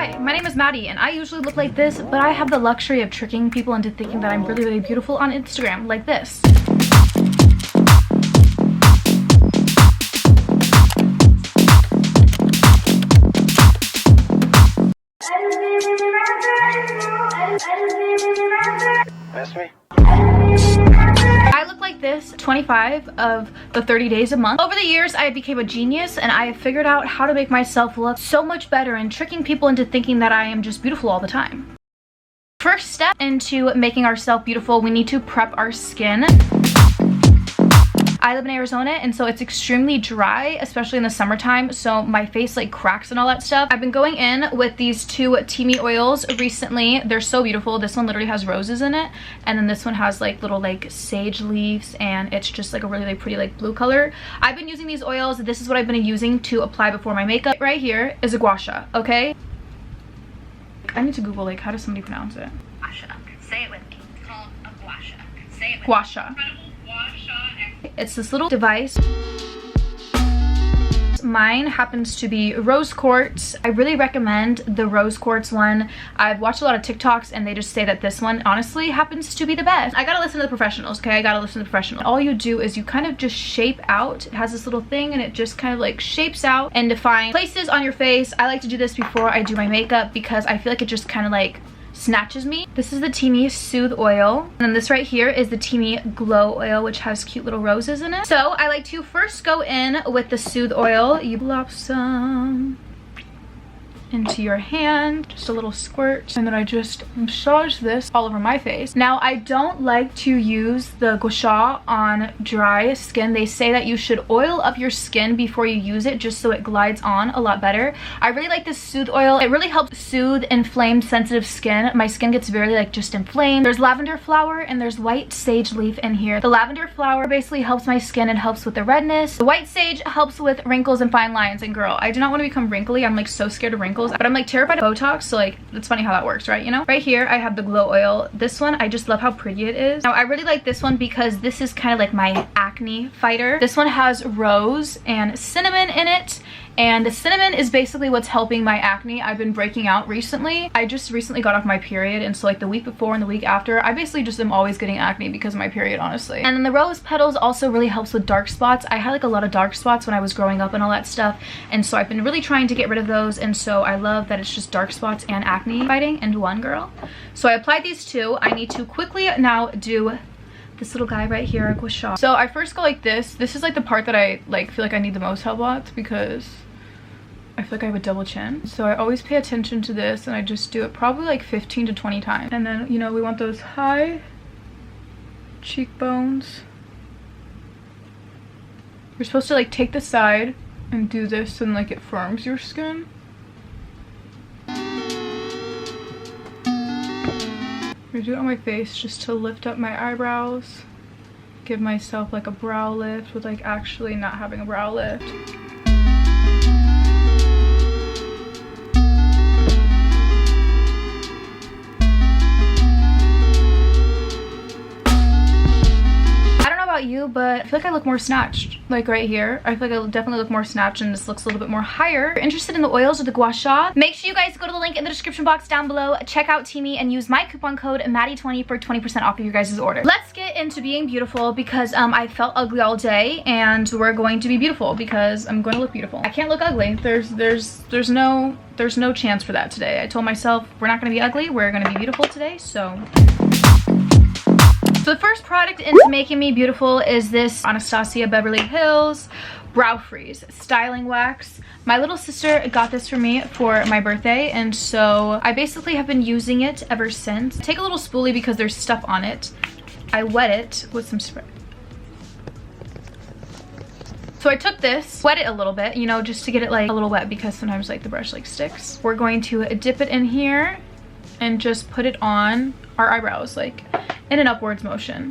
Hi, my name is Maddie and I usually look like this, but I have the luxury of tricking people into thinking that I'm really, really beautiful on Instagram, like this. That's me. I look like this 25 of the 30 days a month. Over the years, I became a genius and I have figured out how to make myself look so much better and tricking people into thinking that I am just beautiful all the time. First step into making ourselves beautiful, we need to prep our skin. I live in Arizona and so it's extremely dry, especially in the summertime, so my face like cracks and all that stuff. I've been going in with these two Teami oils recently. They're so beautiful. This one literally has roses in it, and then this one has like little like sage leaves, and it's just like a really, really pretty like blue color. I've been using these oils. This is what I've been using to apply before my makeup. Right here is a gua sha, okay? I need to Google like how does somebody pronounce it? Gua sha. Say it with me. It's called a gua sha. Say it with Gua sha. It's this little device. Mine happens to be rose quartz. I really recommend the rose quartz one. I've watched a lot of TikToks and they just say that this one honestly happens to be the best. I gotta listen to the professionals, okay? I gotta listen to the professionals. All you do is you kind of just shape out. It has this little thing and it just kind of like shapes out and defines places on your face. I like to do this before I do my makeup because I feel like it just kind of like snatches me. This is the Teami Soothe Oil, and then this right here is the Teami Glow Oil, which has cute little roses in it. So I like to first go in with the Soothe Oil. You plop some into your hand, just a little squirt, and then I just massage this all over my face. Now I don't like to use the gua sha on dry skin. They say that you should oil up your skin before you use it just so it glides on a lot better. I really like this Soothe Oil. It really helps soothe inflamed sensitive skin. My skin gets very like just inflamed. There's lavender flower and there's white sage leaf in here. The lavender flower basically helps my skin and helps with the redness. The white sage helps with wrinkles and fine lines, and girl, I do not want to become wrinkly. I'm like so scared of wrinkles, but I'm like terrified of Botox, so like it's funny how that works, right? You know, right here I have the Glow Oil. This one, I just love how pretty it is. Now I really like this one because this is kind of like my acne fighter. This one has rose and cinnamon in it, and the cinnamon is basically what's helping my acne. I've been breaking out recently. I just recently got off my period, and so like the week before and the week after, I basically just am always getting acne because of my period, honestly. And then the rose petals also really helps with dark spots. I had like a lot of dark spots when I was growing up and all that stuff, and so I've been really trying to get rid of those, and so I love that it's just dark spots and acne fighting in one, girl. So I applied these two. I need to quickly now do this little guy right here, gua sha. So I first go like this. This is like the part that I like feel like I need the most help with because I feel like I have a double chin. So I always pay attention to this and I just do it probably like 15 to 20 times. And then, you know, we want those high cheekbones. You're supposed to like take the side and do this and like it firms your skin. I'm gonna do it on my face just to lift up my eyebrows. Give myself like a brow lift with like actually not having a brow lift. You, but I feel like I look more snatched, like right here. I feel like I definitely look more snatched and this looks a little bit more higher. If you're interested in the oils or the gua sha, make sure you guys go to the link in the description box down below, check out Teami, and use my coupon code Maddie20 for 20% off of your guys' order. Let's get into being beautiful because I felt ugly all day, and we're going to be beautiful because I'm going to look beautiful. I can't look ugly. There's no chance for that today. I told myself we're not going to be ugly, we're going to be beautiful today. So the first product into making me beautiful is this Anastasia Beverly Hills Brow Freeze Styling Wax. My little sister got this for me for my birthday, and so I basically have been using it ever since. Take a little spoolie because there's stuff on it. I wet it with some spray. So I took this, wet it a little bit, you know, just to get it like a little wet because sometimes like the brush like sticks. We're going to dip it in here and just put it on our eyebrows like in an upwards motion.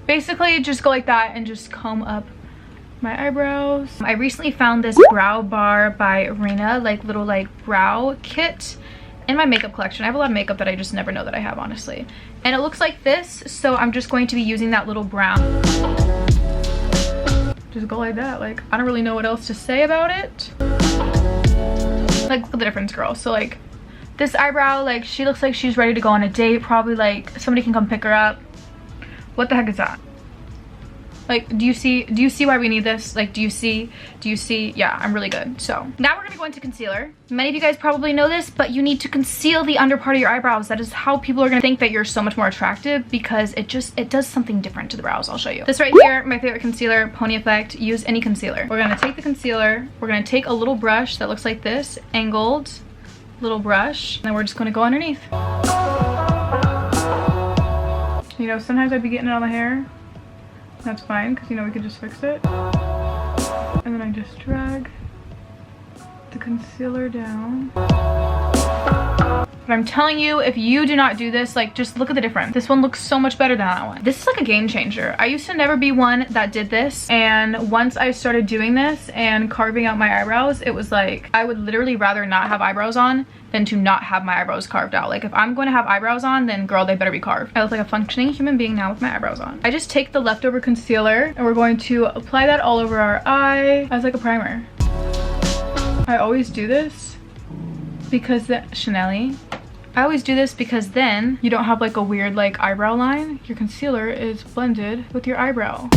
Basically just go like that and just comb up my eyebrows. I recently found this browbar by Reema, like little like brow kit in my makeup collection. I have a lot of makeup that I just never know that I have, honestly. And it looks like this, so I'm just going to be using that little brown. just go like that. Like, I don't really know what else to say about it. Like, look at the difference, girl. So like this eyebrow, like she looks like she's ready to go on a date. Probably like somebody can come pick her up. What the heck is that? Like, do you see why we need this? Like, do you see? Yeah, I'm really good. So now we're gonna go into concealer. Many of you guys probably know this, but you need to conceal the under part of your eyebrows. That is how people are gonna think that you're so much more attractive, because it does something different to the brows. I'll show you. This right here, my favorite concealer, Pony Effect. Use any concealer. We're gonna take the concealer, we're gonna take a little brush that looks like this, angled little brush, and then we're just gonna go underneath. You know, sometimes I'd be getting it on the hair. That's fine, because you know we could just fix it. And then I just drag the concealer down. But I'm telling you, if you do not do this, like, just look at the difference. This one looks so much better than that one. This is like a game changer. I used to never be one that did this, and once I started doing this and carving out my eyebrows, it was like I would literally rather not have eyebrows on than to not have my eyebrows carved out. Like, if I'm going to have eyebrows on, then girl, they better be carved. I look like a functioning human being now with my eyebrows on. I just take the leftover concealer and we're going to apply that all over our eye as like a primer. I always do this because I always do this because then you don't have like a weird like eyebrow line. Your concealer is blended with your eyebrow.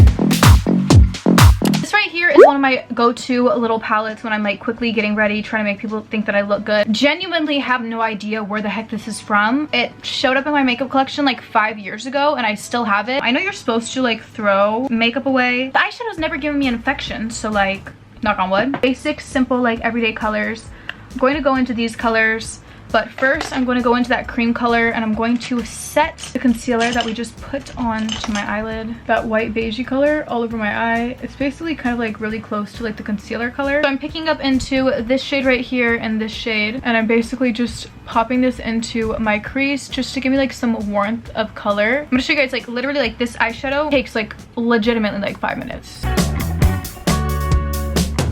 This right here is one of my go-to little palettes when I'm like quickly getting ready, trying to make people think that I look good. Genuinely have no idea where the heck this is from. It showed up in my makeup collection like 5 years ago and I still have it. I know you're supposed to like throw makeup away. The eyeshadow's never given me an infection, so like, knock on wood. Basic, simple, like everyday colors. I'm going to go into these colors. But first, I'm going to go into that cream color and I'm going to set the concealer that we just put onto my eyelid. That white beigey color all over my eye. It's basically kind of like really close to like the concealer color. So I'm picking up into this shade right here and this shade. And I'm basically just popping this into my crease just to give me like some warmth of color. I'm going to show you guys like literally like this eyeshadow takes like legitimately like 5 minutes.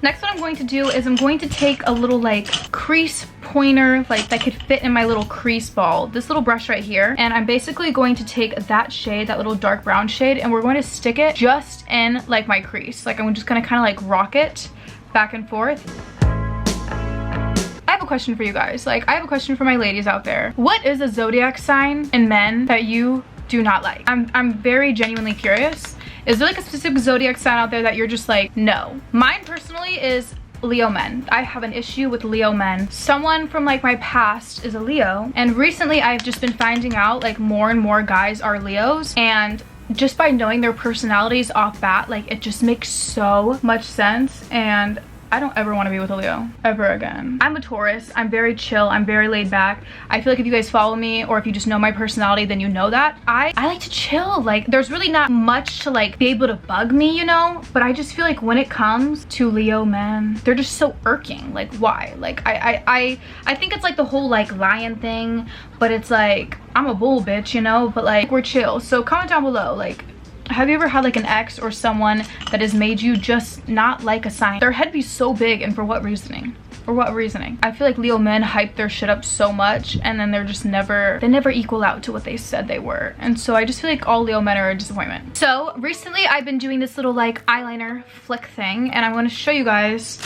Next, what I'm going to do is I'm going to take a little like crease pointer like that could fit in my little crease ball, this little brush right here, and I'm basically going to take that shade, that little dark brown shade, and we're going to stick it just in like my crease. Like, I'm just gonna kind of like rock it back and forth. I have a question for you guys. Like, I have a question for my ladies out there. What is a zodiac sign in men that you do not like? I'm very genuinely curious. Is there like a specific zodiac sign out there that you're just like, no? Mine personally is Leo men. I have an issue with Leo men. Someone from like my past is a Leo, and recently I've just been finding out like more and more guys are Leos, and just by knowing their personalities off bat, like it just makes so much sense, and I don't ever want to be with a Leo ever again. I'm a Taurus. I'm very chill. I'm very laid back. I feel like if you guys follow me or if you just know my personality, then you know that. I like to chill. Like, there's really not much to like be able to bug me, you know? But I just feel like when it comes to Leo men, they're just so irking. Like, why? Like, I think it's like the whole like lion thing, but it's like, I'm a bull bitch, you know? But like, we're chill. So comment down below, like, have you ever had like an ex or someone that has made you just not like a sign? Their head be so big, and for what reasoning? For what reasoning? I feel like Leo men hype their shit up so much, and then they're just never equal out to what they said they were. And so I just feel like all Leo men are a disappointment. So recently I've been doing this little like eyeliner flick thing, and I'm going to show you guys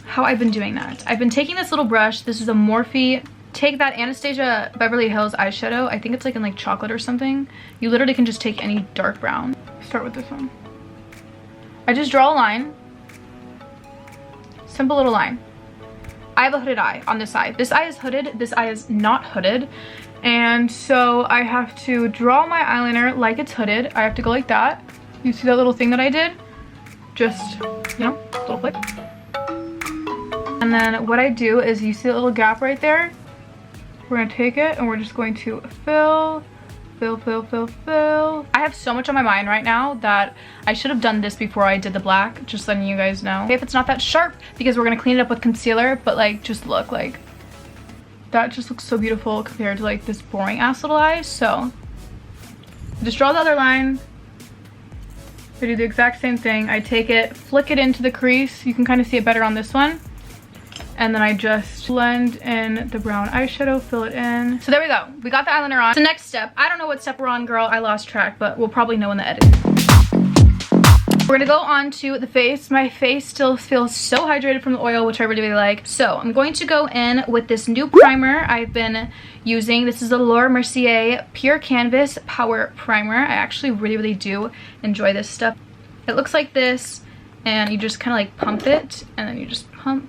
how I've been doing that. I've been taking this little brush. This is a Morphe. Take that Anastasia Beverly Hills eyeshadow. I think it's like in like chocolate or something. You literally can just take any dark brown. Start with this one. I just draw a line. Simple little line. I have a hooded eye on this eye. This eye is hooded. This eye is not hooded. And so I have to draw my eyeliner like it's hooded. I have to go like that. You see that little thing that I did? Just, you know, a little flick. And then what I do is, you see a little gap right there? We're gonna take it and we're just going to fill. I have so much on my mind right now that I should have done this before I did the black, just letting you guys know. If it's not that sharp, because we're gonna clean it up with concealer, but like, just look, like, that just looks so beautiful compared to like this boring ass little eye. So just draw the other line. I do the exact same thing. I take it, flick it into the crease. You can kind of see it better on this one. And then I just blend in the brown eyeshadow, fill it in. So there we go. We got the eyeliner on. The next step, I don't know what step we're on, girl. I lost track, but we'll probably know in the edit. We're gonna go on to the face. My face still feels so hydrated from the oil, which I really, really like. So I'm going to go in with this new primer I've been using. This is the Mercier Pure Canvas Power Primer. I actually really, really do enjoy this stuff. It looks like this, and you just kind of like pump it, and then you just pump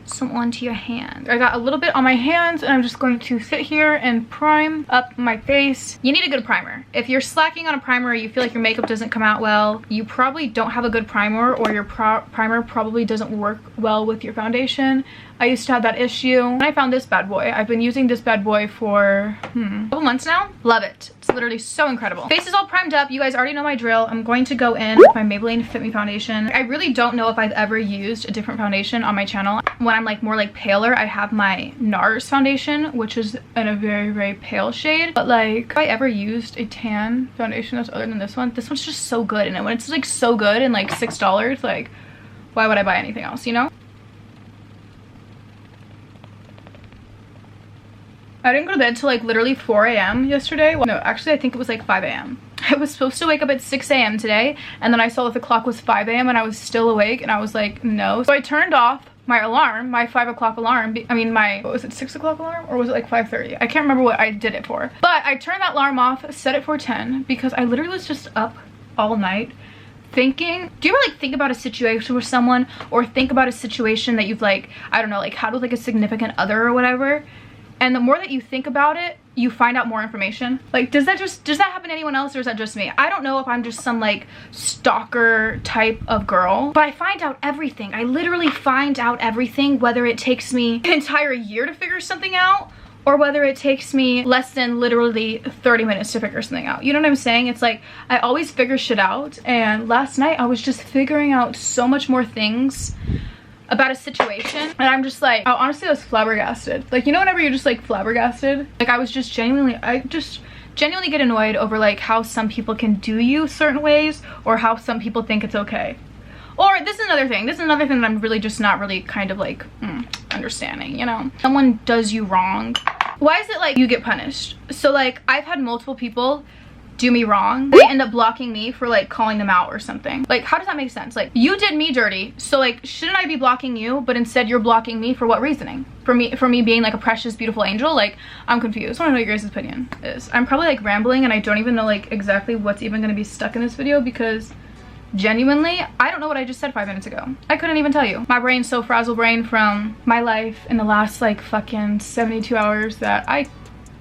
some onto your hand. I got a little bit on my hands, and I'm just going to sit here and prime up my face. You need a good primer. If you're slacking on a primer, or you feel like your makeup doesn't come out well, you probably don't have a good primer, or your primer probably doesn't work well with your foundation. I used to have that issue. And I found this bad boy. I've been using this bad boy for a couple months now. Love it. It's literally so incredible. Face is all primed up. You guys already know my drill. I'm going to go in with my Maybelline Fit Me foundation. I really don't know if I've ever used a different foundation on my channel. When I'm like more like paler, I have my NARS foundation, which is in a very, very pale shade. But like, if I ever used a tan foundation that's other than this one's just so good. And when it's like so good and like $6, like, why would I buy anything else, you know? I didn't go to bed till like literally 4 a.m. yesterday. Well, no, actually I think it was like 5 a.m. I was supposed to wake up at 6 a.m. today, and then I saw that the clock was 5 a.m. and I was still awake, and I was like, no. So I turned off my alarm, my 5 o'clock alarm. I mean, my, what was it, 6 o'clock alarm? Or was it like 5:30? I can't remember what I did it for. But I turned that alarm off, set it for 10, because I literally was just up all night thinking. Do you ever like think about a situation with someone, or think about a situation that you've like, I don't know, like had with like a significant other or whatever? And the more that you think about it, you find out more information. Like, does that happen to anyone else, or is that just me? I don't know if I'm just some like stalker type of girl, but I find out everything. I literally find out everything, whether it takes me an entire year to figure something out, or whether it takes me less than literally 30 minutes to figure something out. You know what I'm saying? It's like, I always figure shit out, and last night I was just figuring out so much more things about a situation, and I'm just like, oh, honestly, I was flabbergasted. Like, you know, whenever you're just like flabbergasted, like I just genuinely get annoyed over like how some people can do you certain ways, or how some people think it's okay. Or this is another thing that I'm really just not really kind of like understanding, you know? Someone does you wrong, why is it like you get punished? So like, I've had multiple people do me wrong, they end up blocking me for like calling them out or something. Like, how does that make sense? Like, you did me dirty, so like, shouldn't I be blocking you? But instead you're blocking me for what reasoning? For me being like a precious, beautiful angel? Like, I'm confused. I want to know your guys' opinion is. I'm probably like rambling, and I don't even know like exactly what's even going to be stuck in this video, because genuinely, I don't know what I just said 5 minutes ago. I couldn't even tell you. My brain's so frazzle brain from my life in the last like fucking 72 hours that I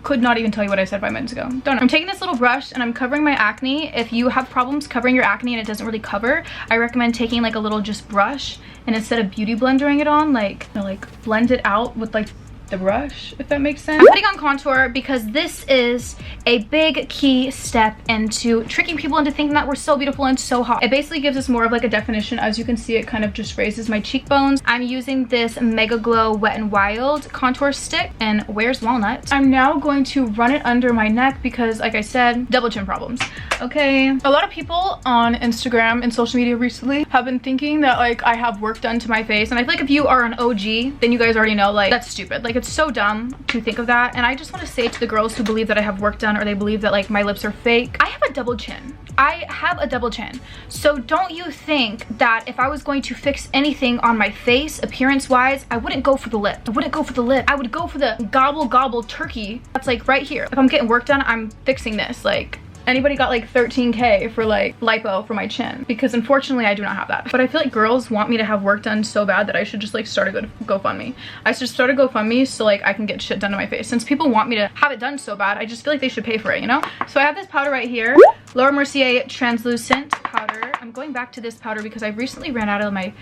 could not even tell you what I said 5 minutes ago. Don't know. I'm taking this little brush and I'm covering my acne. If you have problems covering your acne and it doesn't really cover, I recommend taking like a little just brush, and instead of beauty blendering it on, like, you know, like blend it out with like the brush, if that makes sense. I'm putting on contour because this is a big key step into tricking people into thinking that we're so beautiful and so hot. It basically gives us more of like a definition. As you can see, it kind of just raises my cheekbones. I'm using this Mega Glow Wet n Wild contour stick, and Where's Walnut. I'm now going to run it under my neck because, like I said, double chin problems. Okay, a lot of people on Instagram and social media recently have been thinking that like I have work done to my face, and I feel like if you are an OG, then you guys already know like that's stupid. Like, it's so dumb to think of that. And I just want to say to the girls who believe that I have work done, or they believe that like my lips are fake, I have a double chin. I have a double chin. So don't you think that if I was going to fix anything on my face appearance wise, I wouldn't go for the lip. I wouldn't go for the lip. I would go for the gobble turkey that's like right here. If I'm getting work done, I'm fixing this. Like, anybody got like 13K for like lipo for my chin? Because unfortunately I do not have that. But I feel like girls want me to have work done so bad that I should just like start a GoFundMe. I should start a GoFundMe so like I can get shit done to my face. Since people want me to have it done so bad, I just feel like they should pay for it, you know? So I have this powder right here, Mercier translucent powder. I'm going back to this powder because I recently ran out of my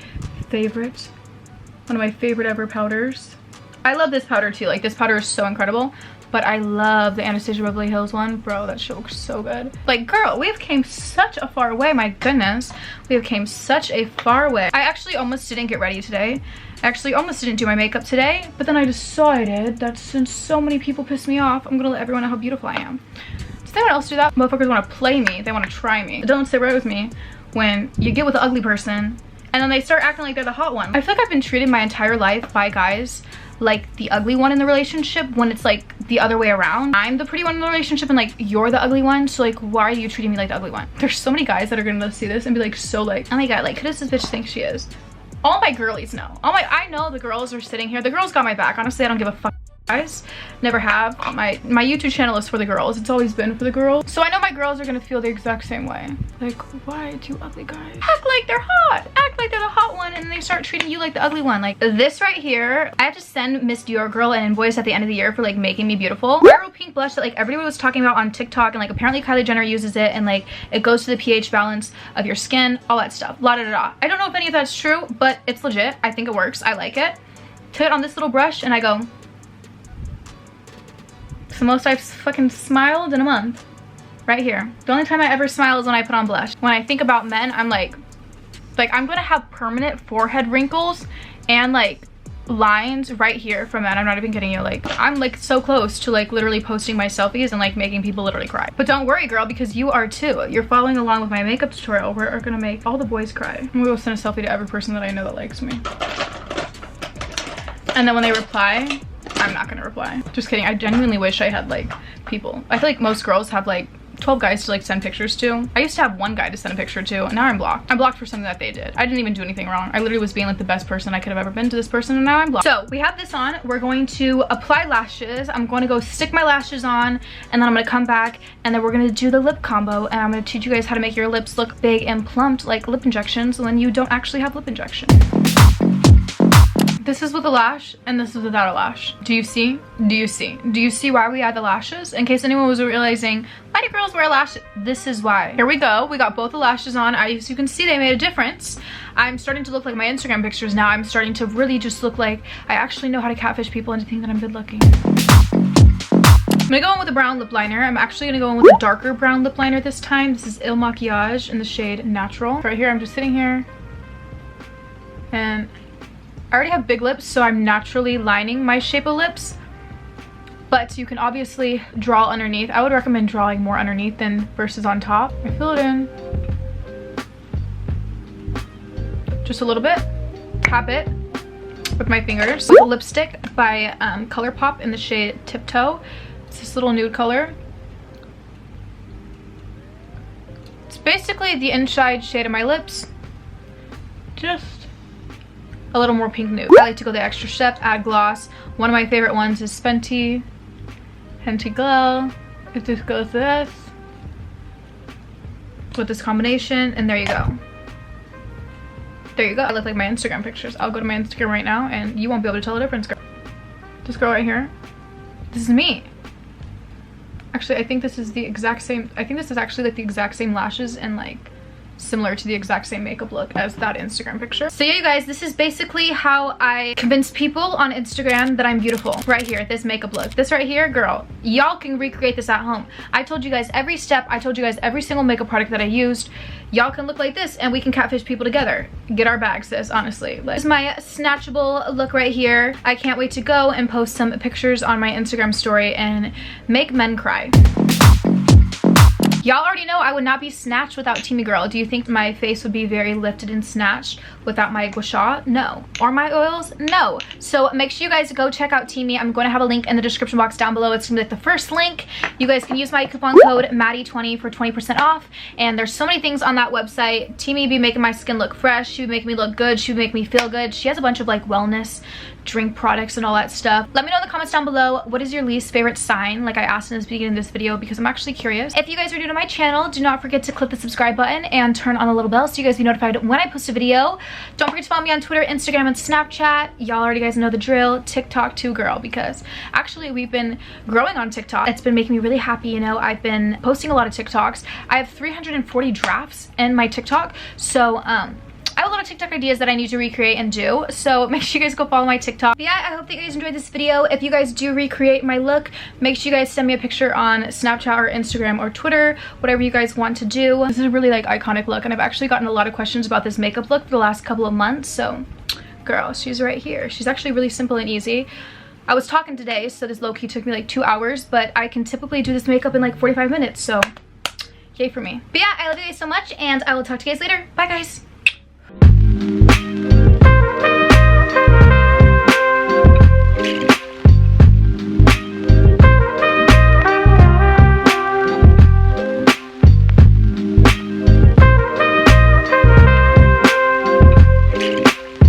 favorite, one of my favorite ever powders. I love this powder too. Like, this powder is so incredible. But I love the Anastasia Beverly Hills one. Bro, that shit looks so good. Like, girl, we have came such a far way. My goodness. We have came such a far way. I actually almost didn't get ready today. I actually almost didn't do my makeup today. But then I decided that since so many people pissed me off, I'm gonna let everyone know how beautiful I am. Does anyone else do that? Motherfuckers want to play me. They want to try me. Don't sit right with me when you get with an ugly person and then they start acting like they're the hot one. I feel like I've been treated my entire life by guys like the ugly one in the relationship when it's like the other way around. I'm the pretty one in the relationship and like you're the ugly one, so like why are you treating me like the ugly one? There's so many guys that are gonna see this and be like so like, oh my god, like who does this bitch think she is? All my girlies know. I know the girls are sitting here. The girls got my back. Honestly, I don't give a fuck, guys. Never have. My YouTube channel is for the girls. It's always been for the girls. So I know my girls are gonna feel the exact same way. Like, why do you ugly guys act like they're hot? Act like they're the hot one and then they start treating you like the ugly one. Like this right here, I had to send Miss Dior girl an invoice at the end of the year for like making me beautiful. Rainbow pink blush that like everybody was talking about on TikTok, and like apparently Kylie Jenner uses it, and like it goes to the pH balance of your skin, all that stuff. La da da da. I don't know if any of that's true, but it's legit. I think it works. I like it. Put it on this little brush and I go. It's the most I've fucking smiled in a month. Right here. The only time I ever smile is when I put on blush. When I think about men, I'm like I'm gonna have permanent forehead wrinkles and like lines right here from men. I'm not even kidding you. Like I'm like so close to like literally posting my selfies and like making people literally cry. But don't worry, girl, because you are too. You're following along with my makeup tutorial. We're gonna make all the boys cry. I'm gonna go send a selfie to every person that I know that likes me. And then when they reply, I'm not gonna reply. Just kidding. I genuinely wish I had like people. I feel like most girls have like 12 guys to like send pictures to. I used to have one guy to send a picture to, and now I'm blocked. I'm blocked for something that they did. I didn't even do anything wrong. I literally was being like the best person I could have ever been to this person, and now I'm blocked. So we have this on. We're going to apply lashes. I'm going to go stick my lashes on, and then I'm gonna come back, and then we're gonna do the lip combo, and I'm gonna teach you guys how to make your lips look big and plumped like lip injections when you don't actually have lip injection. This is with a lash and this is without a lash. Do you see? Do you see? Do you see why we add the lashes? In case anyone was realizing, why do girls wear lashes? This is why. Here we go. We got both the lashes on. As you can see, they made a difference. I'm starting to look like my Instagram pictures now. I'm starting to really just look like I actually know how to catfish people into thinking that I'm good looking. I'm gonna go in with a brown lip liner. I'm actually gonna go in with a darker brown lip liner this time. This is Ilmakiage in the shade Natural. Right here, I'm just sitting here and I already have big lips, so I'm naturally lining my shape of lips, but you can obviously draw underneath. I would recommend drawing more underneath than versus on top. I fill it in just a little bit, tap it with my fingers. A lipstick by ColourPop in the shade Tiptoe. It's this little nude color. It's basically the inside shade of my lips, just a little more pink nude. I like to go the extra step, add gloss. One of my favorite ones is Fenty Glow. It just goes this with this combination, and there you go. There you go. I look like my Instagram pictures. I'll go to my Instagram right now and you won't be able to tell the difference, girl. This girl right here, this is me. Actually, I think this is the exact same. I think this is actually like the exact same lashes and like similar to the exact same makeup look as that Instagram picture. So yeah, you guys, this is basically how I convince people on Instagram that I'm beautiful. Right here, this makeup look. This right here, girl, y'all can recreate this at home. I told you guys every step. I told you guys every single makeup product that I used. Y'all can look like this and we can catfish people together. Get our bags, sis, honestly. This is my snatchable look right here. I can't wait to go and post some pictures on my Instagram story and make men cry. Y'all already know I would not be snatched without Teamy Girl. Do you think my face would be very lifted and snatched without my gua sha? No. Or my oils? No. So make sure you guys go check out Teamy. I'm going to have a link in the description box down below. It's going to be like the first link. You guys can use my coupon code Madi20 for 20% off. And there's so many things on that website. Teamy be making my skin look fresh. She would make me look good. She would make me feel good. She has a bunch of like wellness drink products and all that stuff. Let me know in the comments down below, what is your least favorite sign, like I asked in the beginning of this video, because I'm actually curious. If you guys are new to my channel, do not forget to click the subscribe button and turn on the little bell so you guys be notified when I post a video. Don't forget to follow me on Twitter, Instagram, and Snapchat. Y'all already guys know the drill. TikTok too, girl, because actually we've been growing on TikTok. It's been making me really happy, you know. I've been posting a lot of TikToks. I have 340 drafts in my TikTok, so I have a lot of TikTok ideas that I need to recreate and do, so make sure you guys go follow my TikTok. But yeah, I hope that you guys enjoyed this video. If you guys do recreate my look, make sure you guys send me a picture on Snapchat or Instagram or Twitter, whatever you guys want to do. This is a really like iconic look, and I've actually gotten a lot of questions about this makeup look for the last couple of months, so girl, she's right here. She's actually really simple and easy. I was talking today, so this low-key took me like 2 hours, but I can typically do this makeup in like 45 minutes, so yay for me. But yeah, I love you guys so much, and I will talk to you guys later. Bye, guys.